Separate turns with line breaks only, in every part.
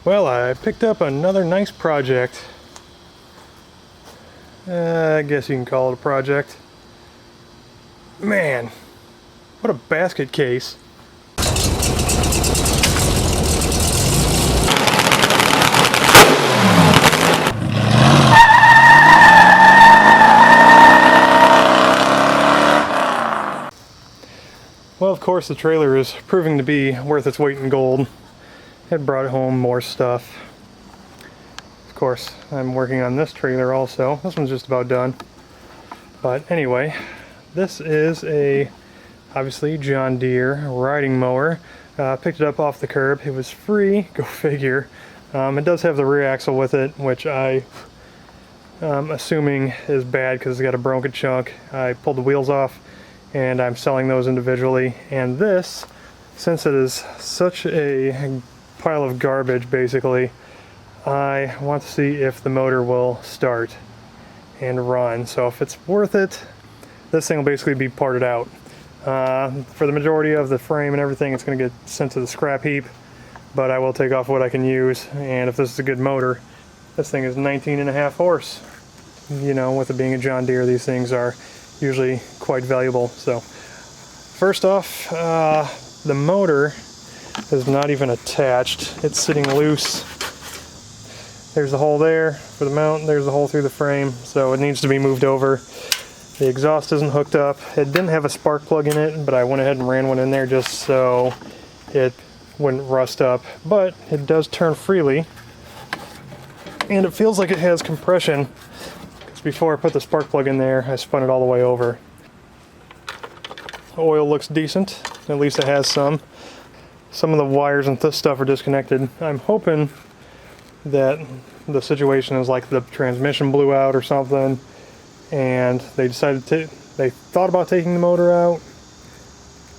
Well, I picked up another nice project. I guess you can call it a project. Man, what a basket case. Well, of course, the trailer is proving to be worth its weight in gold. It brought home more stuff. Of course, I'm working on this trailer also. This one's just about done. But anyway, this is a, obviously, John Deere riding mower. Picked it up off the curb. It was free, go figure. It does have the rear axle with it, which I assuming is bad because it's got a broken chunk. I pulled the wheels off and I'm selling those individually. And this, since it is such a pile of garbage basically, I want to see if the motor will start and run. So if it's worth it, this thing will basically be parted out. For the majority of the frame and everything, it's going to get sent to the scrap heap, but I will take off what I can use. And if this is a good motor, this thing is 19.5 horse. You know, with it being a John Deere, these things are usually quite valuable. So first off, the motor is not even attached. It's sitting loose. There's the hole there for the mount, there's the hole through the frame, so it needs to be moved over. The exhaust isn't hooked up. It didn't have a spark plug in it, but I went ahead and ran one in there just so it wouldn't rust up. But it does turn freely, and it feels like it has compression, because before I put the spark plug in there, I spun it all the way over. The oil looks decent, at least it has some. Some of the wires and this stuff are disconnected. I'm hoping that the situation is like the transmission blew out or something, and they thought about taking the motor out,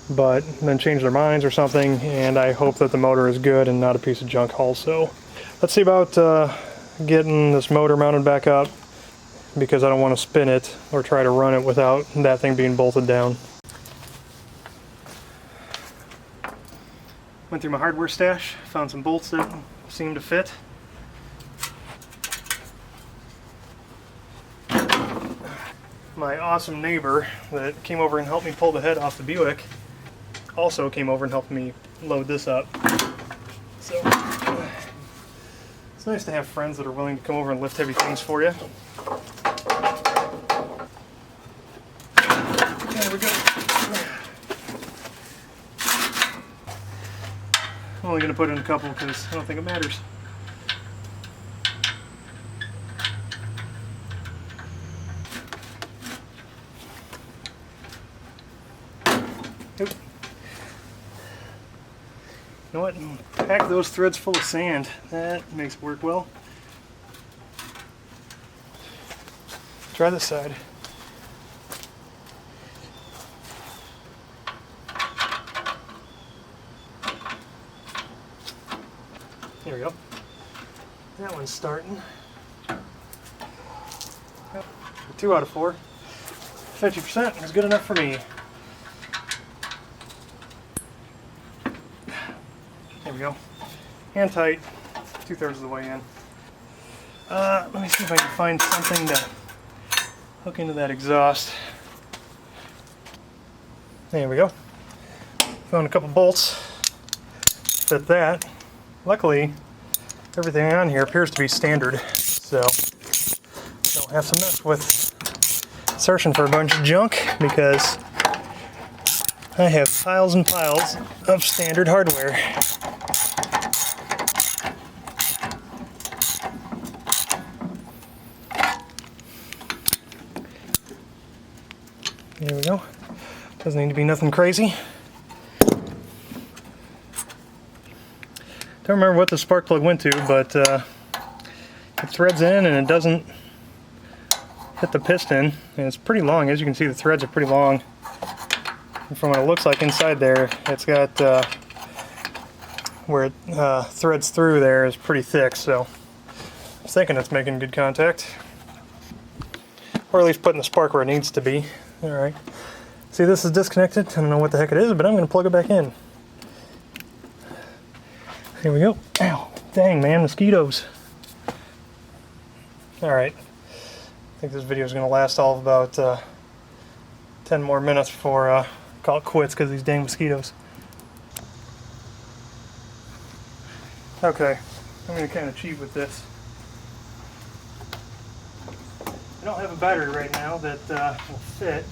but then changed their minds or something, and I hope that the motor is good and not a piece of junk also. Let's see about getting this motor mounted back up, because I don't want to spin it or try to run it without that thing being bolted down. Went through my hardware stash, found some bolts that seem to fit. My awesome neighbor that came over and helped me pull the head off the Buick also came over and helped me load this up. So it's nice to have friends that are willing to come over and lift heavy things for you. There we go. I'm only going to put in a couple because I don't think it matters. Nope. You know what? Pack those threads full of sand. That makes it work well. Try this side. There we go. That one's starting. 2 out of 4. 50% is good enough for me. There we go. Hand tight. 2/3 of the way in. Let me see if I can find something to hook into that exhaust. There we go. Found a couple bolts. Fit that. Luckily, everything on here appears to be standard, so don't have to mess with searching for a bunch of junk, because I have piles and piles of standard hardware. There we go. Doesn't need to be nothing crazy. Don't remember what the spark plug went to, but it threads in and it doesn't hit the piston, and it's pretty long. As you can see, the threads are pretty long. And from what it looks like inside there, it's got where it threads through there is pretty thick, so I'm thinking it's making good contact, or at least putting the spark where it needs to be. Alright, see, this is disconnected. I don't know what the heck it is, but I'm going to plug it back in. Here we go. Ow, Dang, man, mosquitoes. Alright, I think this video is going to last all of about 10 more minutes before I call it quits because of these dang mosquitoes. Okay, I'm going to kind of cheat with this. I don't have a battery right now that will fit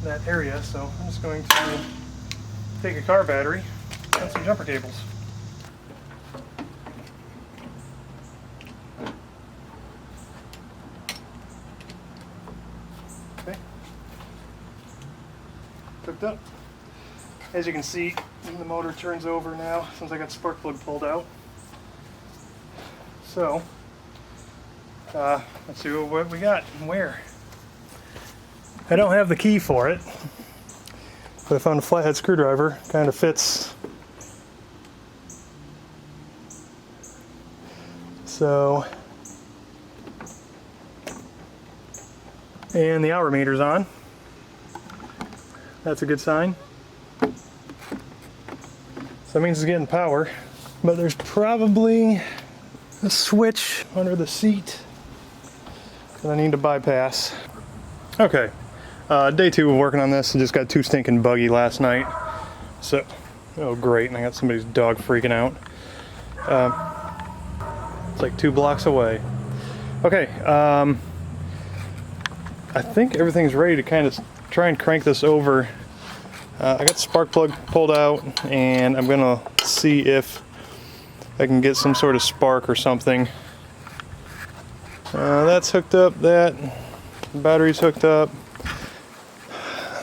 that area, so I'm just going to take a car battery and some jumper cables. Okay. Hooked up. As you can see, the motor turns over now since I got the spark plug pulled out. So, let's see what we got and where. I don't have the key for it, but I found a flathead screwdriver. Kind of fits. So, and the hour meter's on. That's a good sign. So that means it's getting power, but there's probably a switch under the seat that I need to bypass. Okay, day 2 of working on this. I just got too stinking buggy last night. So, oh great, and I got somebody's dog freaking out. It's like 2 blocks away. Okay, I think everything's ready to kind of try and crank this over. I got the spark plug pulled out, and I'm gonna see if I can get some sort of spark or something. That's hooked up, the battery's hooked up.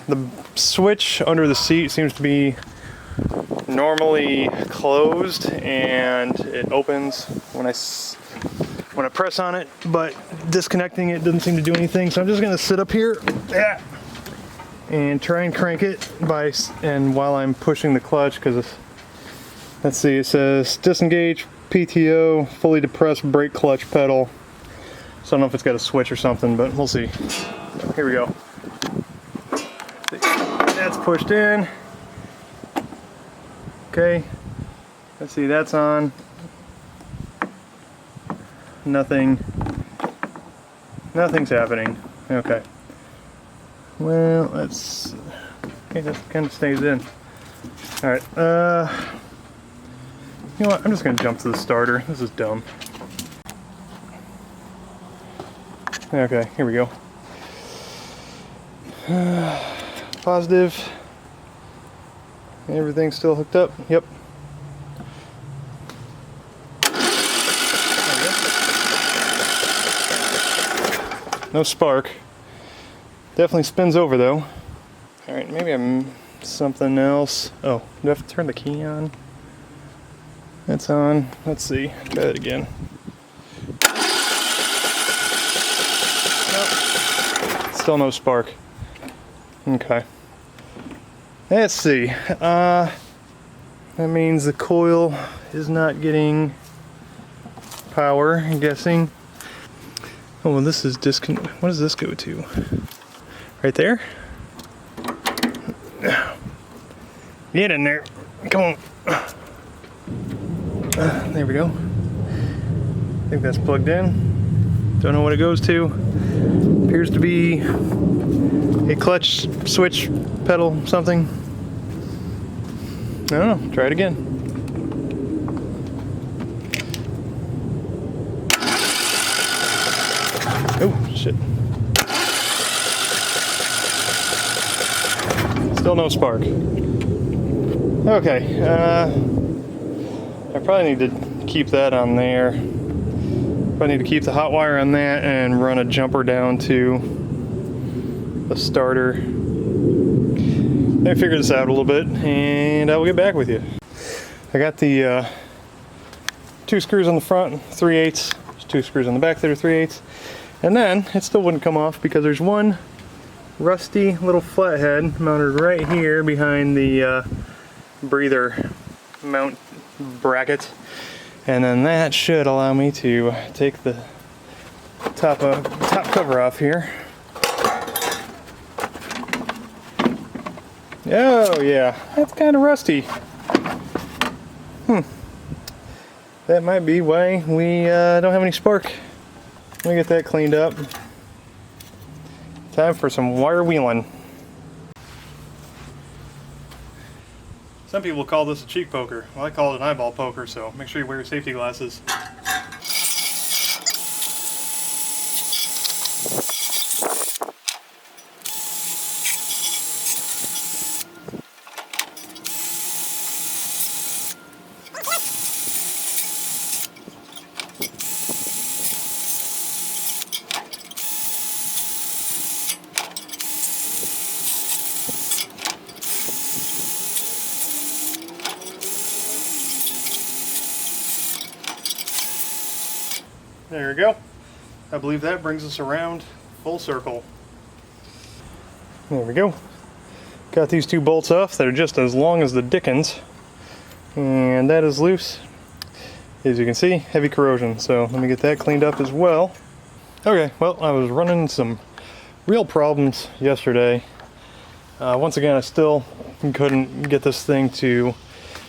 The switch under the seat seems to be normally closed, and it opens when I press on it, but disconnecting it doesn't seem to do anything. So I'm just gonna sit up here and try and crank it while I'm pushing the clutch, because let's see, it says disengage PTO, fully depressed brake clutch pedal. So I don't know if it's got a switch or something, but we'll see. Here we go. That's pushed in. Okay. Let's see, that's on. Nothing's happening. Okay. Well, okay, that kind of stays in. Alright, you know what, I'm just gonna jump to the starter. This is dumb. Okay, here we go. Positive. Everything's still hooked up. Yep. No spark. Definitely spins over though. Alright, maybe I'm something else. Oh, do I have to turn the key on? That's on. Let's see. Try that again. Nope. Still no spark. Okay. Let's see. That means the coil is not getting power, I'm guessing. Oh, well, this is what does this go to? Right there? Get in there. Come on. There we go. I think that's plugged in. Don't know what it goes to. Appears to be a clutch switch pedal something. I don't know. Try it again. Oh, shit. Still no spark. Okay, I probably need to keep that on there. Probably need to keep the hot wire on that and run a jumper down to the starter. Let me figure this out a little bit and I will get back with you. I got the 2 screws on the front, 3/8. There's 2 screws on the back that are 3/8. And then it still wouldn't come off because there's one rusty little flathead mounted right here behind the breather mount bracket, and then that should allow me to take the top cover off here. Oh yeah, that's kind of rusty. that might be why we don't have any spark. Let me get that cleaned up. Time for some wire wheeling. Some people call this a cheek poker. Well, I call it an eyeball poker, so make sure you wear your safety glasses. There we go. I believe that brings us around full circle. There we go. Got these two bolts off. They're just as long as the dickens. And that is loose. As you can see, heavy corrosion. So let me get that cleaned up as well. Okay, well, I was running some real problems yesterday. Once again, I still couldn't get this thing to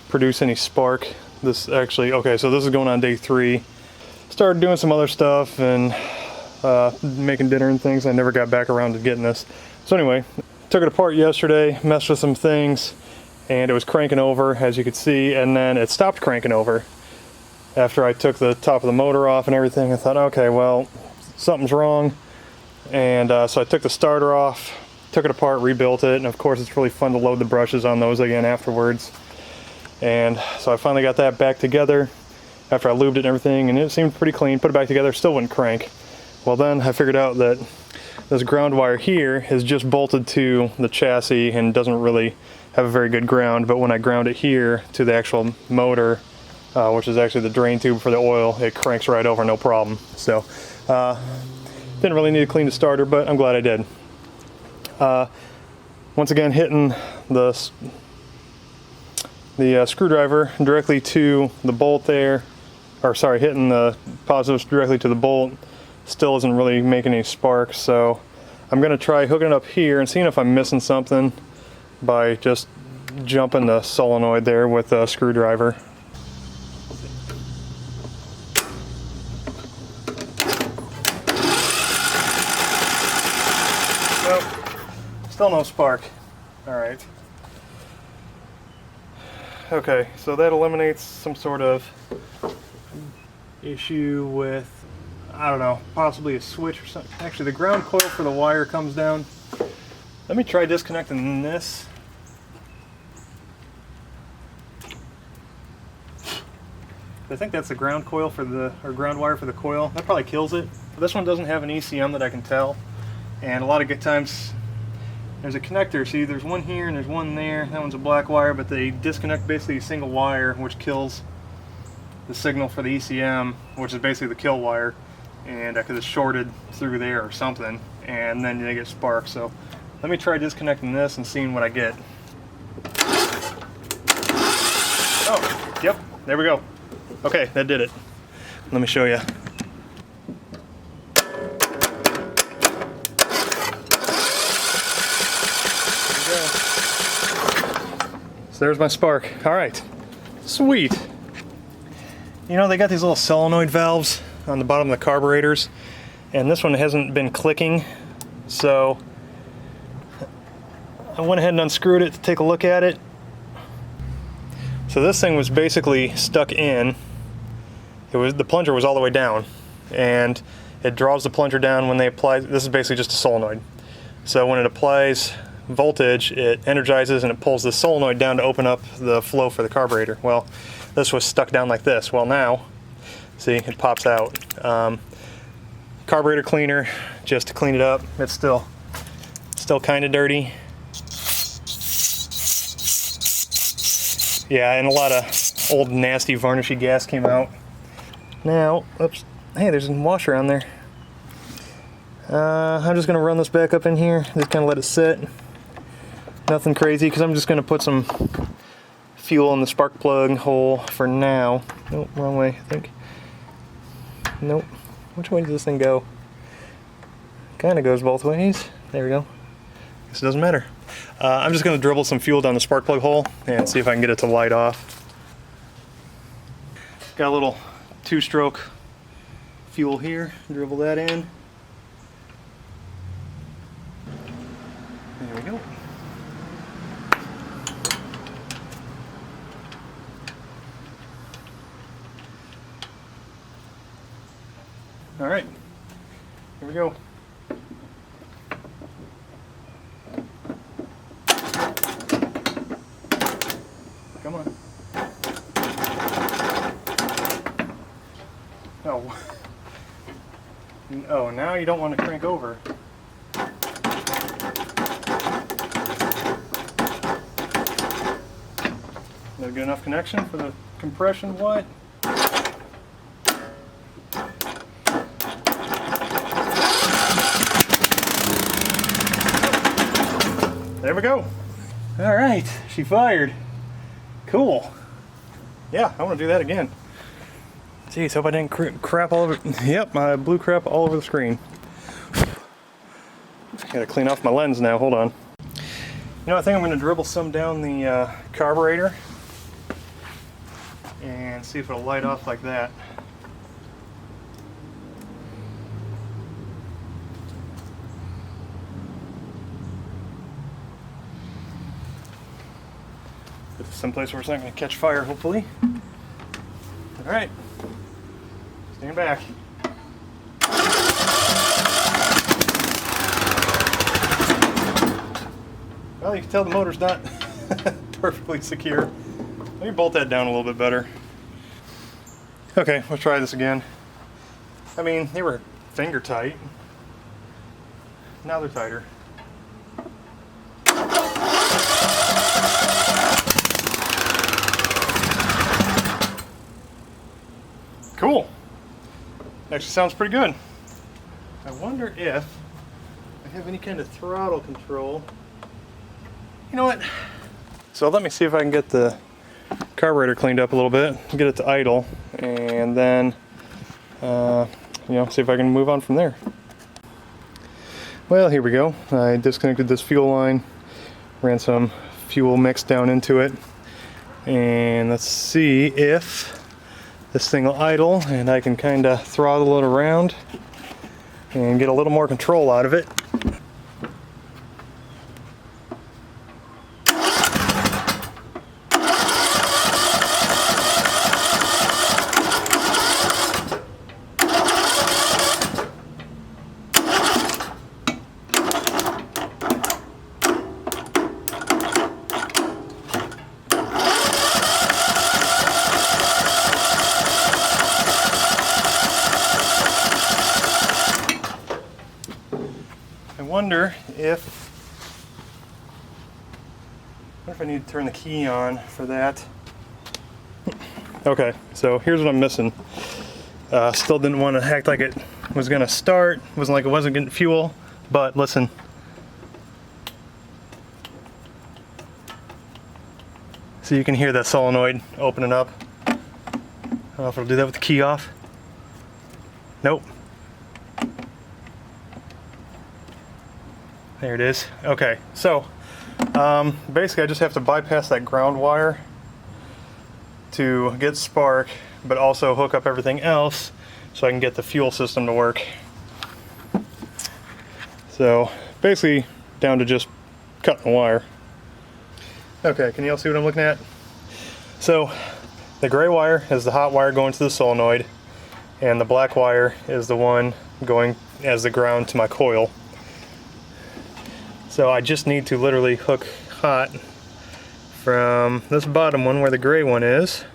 produce any spark. This actually, okay, so this is going on day 3. Started doing some other stuff and making dinner and things. I never got back around to getting this. So anyway, took it apart yesterday, messed with some things, and it was cranking over, as you could see, and then it stopped cranking over. After I took the top of the motor off and everything, I thought, okay, well, something's wrong. And so I took the starter off, took it apart, rebuilt it, and of course it's really fun to load the brushes on those again afterwards. And so I finally got that back together after I lubed it and everything, and it seemed pretty clean. Put it back together, still wouldn't crank. Well, then I figured out that this ground wire here is just bolted to the chassis and doesn't really have a very good ground, but when I ground it here to the actual motor, which is actually the drain tube for the oil, it cranks right over, no problem. So didn't really need to clean the starter, but I'm glad I did. Once again, hitting the screwdriver directly to the bolt there, or sorry, hitting the positives directly to the bolt still isn't really making any spark. So I'm going to try hooking it up here and seeing if I'm missing something by just jumping the solenoid there with a screwdriver. Nope, still no spark. All right. Okay, so that eliminates some sort of issue with, I don't know, possibly a switch or something. Actually, the ground coil for the wire comes down. Let me try disconnecting this. I think that's the ground coil for the, or ground wire for the coil. That probably kills it. But this one doesn't have an ECM that I can tell. And a lot of good times, there's a connector. See, there's one here and there's one there. That one's a black wire, but they disconnect basically a single wire, which kills the signal for the ECM, which is basically the kill wire. And because it's shorted through there or something, and then they get sparks. So let me try disconnecting this and seeing what I get. Oh, yep, there we go. Okay, that did it. Let me show you. So there's my spark. All right, sweet. You know, they got these little solenoid valves on the bottom of the carburetors, and this one hasn't been clicking, so I went ahead and unscrewed it to take a look at it. So this thing was basically stuck in. The plunger was all the way down, and it draws the plunger down when they apply. This is basically just a solenoid. So when it applies voltage, it energizes and it pulls the solenoid down to open up the flow for the carburetor. Well, this was stuck down like this. Well, now, see, it pops out. Carburetor cleaner, just to clean it up. It's still kind of dirty. Yeah, and a lot of old nasty varnishy gas came out. Now, oops, hey, there's a washer on there. I'm just gonna run this back up in here, just kind of let it sit. Nothing crazy, because I'm just gonna put some fuel in the spark plug hole for now. Nope, wrong way, I think. Nope, which way does this thing go? Kind of goes both ways. There we go. Guess it doesn't matter. I'm just gonna dribble some fuel down the spark plug hole and see if I can get it to light off. Got a little 2-stroke fuel here. Dribble that in. There we go. All right, here we go. Come on. Oh. Oh, now you don't want to crank over. No good enough connection for the compression, what? There we go. All right, she fired. Cool. Yeah, I want to do that again. Jeez, hope I didn't crap all over. Yep, I blew crap all over the screen. Gotta clean off my lens now, hold on. You know, I think I'm gonna dribble some down the carburetor and see if it'll light off like that. Put this someplace where it's not gonna catch fire, hopefully. All right, stand back. Well, you can tell the motor's not perfectly secure. Let me bolt that down a little bit better. Okay, let's try this again. I mean, they were finger tight. Now they're tighter. Cool. Actually sounds pretty good. I wonder if I have any kind of throttle control. You know what? So let me see if I can get the carburetor cleaned up a little bit, get it to idle, and then you know, see if I can move on from there. Well, here we go. I disconnected this fuel line, ran some fuel mix down into it, and let's see if this thing will idle and I can kind of throttle it around and get a little more control out of it. I wonder if I need to turn the key on for that. Okay, so here's what I'm missing. Still didn't want to act like it was gonna start. Wasn't like it wasn't getting fuel, but listen. So you can hear that solenoid opening up. I don't know if it'll do that with the key off. Nope. There it is. Okay, so basically I just have to bypass that ground wire to get spark, but also hook up everything else so I can get the fuel system to work. So basically down to just cutting the wire. Okay, can you all see what I'm looking at? So the gray wire is the hot wire going to the solenoid, and the black wire is the one going as the ground to my coil. So I just need to literally hook hot from this bottom one where the gray one is.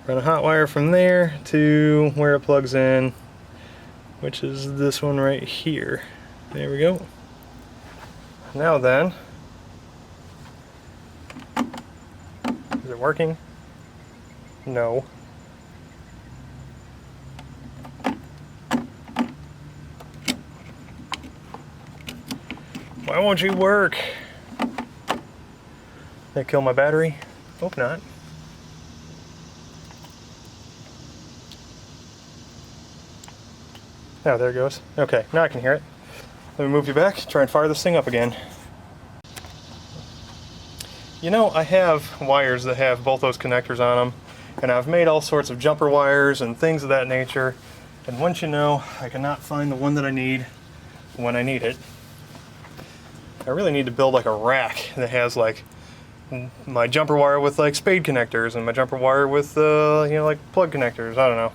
Run a hot wire from there to where it plugs in, which is this one right here. There we go. Now then, is it working? No. Why won't you work? That kill my battery? Hope not. Oh, there it goes. Okay, now I can hear it. Let me move you back, try and fire this thing up again. You know, I have wires that have both those connectors on them, And I've made all sorts of jumper wires and things of that nature. And once you know, I cannot find the one that I need when I need it. I really need to build like a rack that has like my jumper wire with like spade connectors and my jumper wire with you know, like plug connectors. I don't know.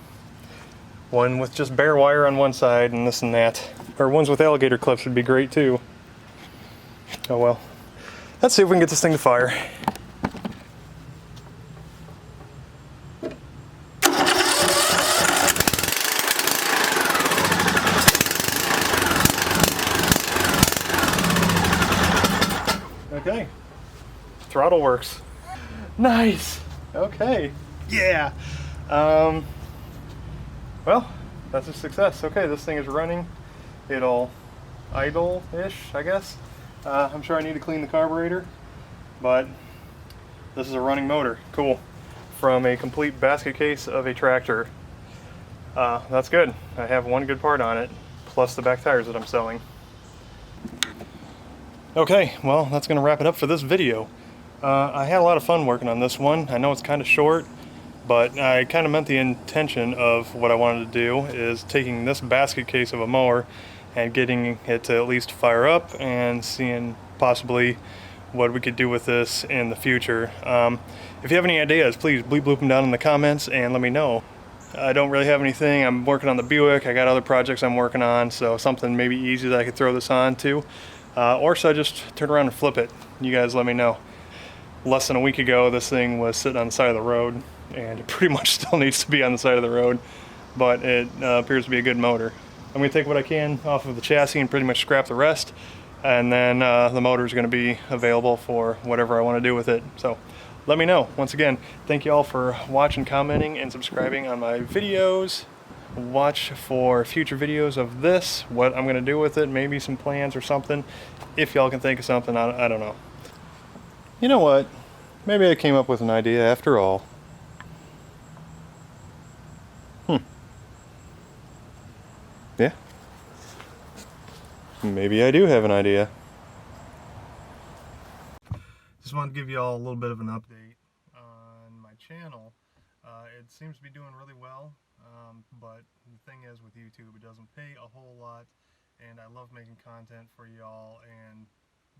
One with just bare wire on one side and this and that. Or ones with alligator clips would be great too. Oh well. Let's see if we can get this thing to fire. Okay. Throttle works. Nice. Okay. Yeah. Well, that's a success. Okay, this thing is running. It'll idle-ish, I guess. I'm sure I need to clean the carburetor, but this is a running motor. Cool. From a complete basket case of a tractor. That's good. I have one good part on it, plus the back tires that I'm selling. Okay, well, that's going to wrap it up for this video. I had a lot of fun working on this one. I know it's kind of short, but I kind of meant the intention of what I wanted to do is taking this basket case of a mower and getting it to at least fire up and seeing possibly what we could do with this in the future. If you have any ideas, please bleep bloop them down in the comments and let me know. I don't really have anything. I'm working on the Buick. I got other projects I'm working on, so something maybe easy that I could throw this on to. Or should I just turn around and flip it? You guys let me know. Less than a week ago, this thing was sitting on the side of the road, and it pretty much still needs to be on the side of the road, but it appears to be a good motor. I'm going to take what I can off of the chassis and pretty much scrap the rest, and then the motor is going to be available for whatever I want to do with it. So let me know. Once again, thank you all for watching, commenting, and subscribing on my videos. Watch for future videos of this, what I'm going to do with it, maybe some plans or something. If y'all can think of something, I don't know. You know what? Maybe I came up with an idea after all. Yeah. Maybe I do have an idea. Just wanted to give you all a little bit of an update on my channel. It seems to be doing really well, but the thing is with YouTube, it doesn't pay a whole lot, and I love making content for y'all and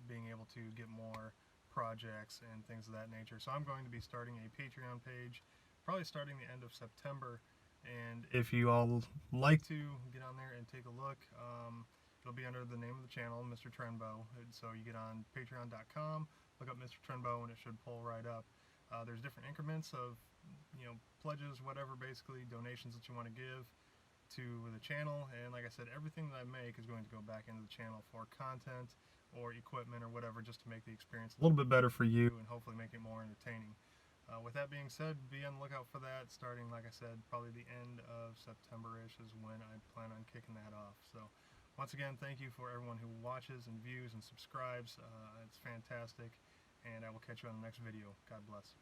being able to get more projects and things of that nature. So I'm going to be starting a Patreon page, probably starting the end of September, and if you all like to get on there and take a look, it'll be under the name of the channel, Mr. Trenbo. So you get on patreon.com, look up Mr. Trenbo, and it should pull right up. There's different increments of, you know, pledges, whatever, basically donations that you want to give to the channel. And like I said, everything that I make is going to go back into the channel for content or equipment or whatever, just to make the experience a little bit better for you and hopefully make it more entertaining. With that being said, be on the lookout for that starting, like I said, probably the end of September-ish is when I plan on kicking that off. So once again, thank you for everyone who watches and views and subscribes. It's fantastic, and I will catch you on the next video. God bless.